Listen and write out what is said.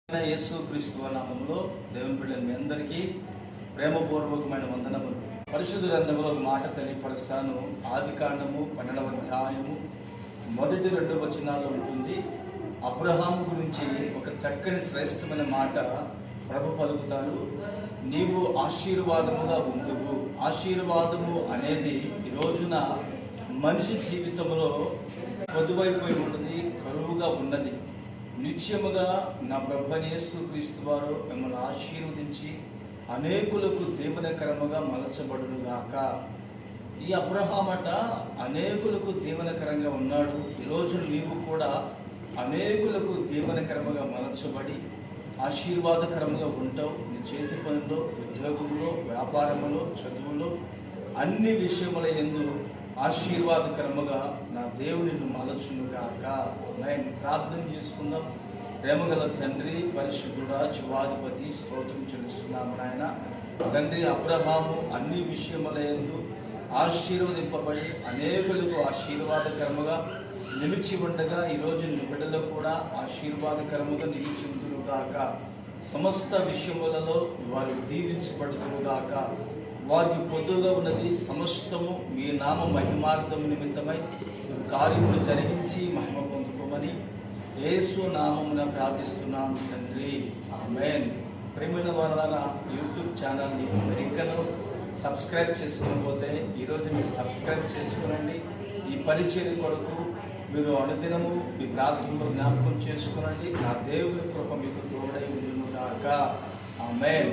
యేసు క్రీస్తు నామములో దేవుని బిడ్డలు మీ అందరికీ ప్రేమపూర్వకమైన వందనములు. పరిశుద్ధ గ్రంథంలో ఒక మాట తెలియపరుస్తాను. ఆదికాండము 12వ అధ్యాయము 1-2 వచనాల్లో ఉంటుంది. అబ్రహాము గురించి ఒక చక్కని శ్రేష్టమైన మాట ప్రభు పలుకుతాడు. నీవు ఆశీర్వాదముగా ఉండువు. ఆశీర్వాదము అనేది ఈ రోజున మనిషి జీవితంలో కొద్దువైపోయి ఉన్నది, కరువుగా ఉన్నది. నిత్యముగా నా ప్రభువైన యేసు క్రీస్తు వారు మిమ్మల్ని ఆశీర్వదించి అనేకులకు దీవెనకరముగా మలచబడునుగాక. ఈ అబ్రహామట అనేకులకు దీవెనకరంగా ఉన్నాడు. ఈరోజు నీవు కూడా అనేకులకు దీవెనకరముగా మలచబడి ఆశీర్వాదకరంగా ఉంటావు. నీ చేతి పనుల్లో, ఉద్యోగంలో, వ్యాపారంలో, చదువులో, అన్ని విషయముల యందు ఆశీర్వాదకరముగా నా దేవుని మలచునుగాక. నేను ప్రార్థన చేసుకుందాం. ప్రేమగల తండ్రి, పరిశుద్ధుడా, జీవాధిపతి, స్తోత్రం చెల్లిస్తున్నాము నాయన. తండ్రి, అబ్రహాము అన్ని విషయముల యందు ఆశీర్వదింపబడి అనేకులకు ఆశీర్వాదకరముగా నిలిచి ఉండగా ఈరోజు నీ బిడ్డలో కూడా ఆశీర్వాదకరముగా నిలిచి ఉందురుగాక. సమస్త విషయములలో వారు దీవించబడుతురుగాక. వారికి పొద్దుగా ఉన్నది సమస్తము మీ నామ మహిమార్థం నిమిత్తమై కార్యములు జరిగించి మహిమ పొందుకోమని యేసు నామమున ప్రార్థిస్తున్నాను తండ్రి, ఆమేన్. ప్రేమైన వాళ్ళ యూట్యూబ్ ఛానల్ని అమెరికను సబ్స్క్రైబ్ చేసుకోకపోతే ఈరోజు మీరు సబ్స్క్రైబ్ చేసుకోనండి. ఈ పరిచర్య కొరకు మీరు అనుదినము మీ ప్రార్థనలో జ్ఞాపకం చేసుకునండి. నా దేవుని కృప మీకు తోడై ఉండునుగాక. ఆమేన్.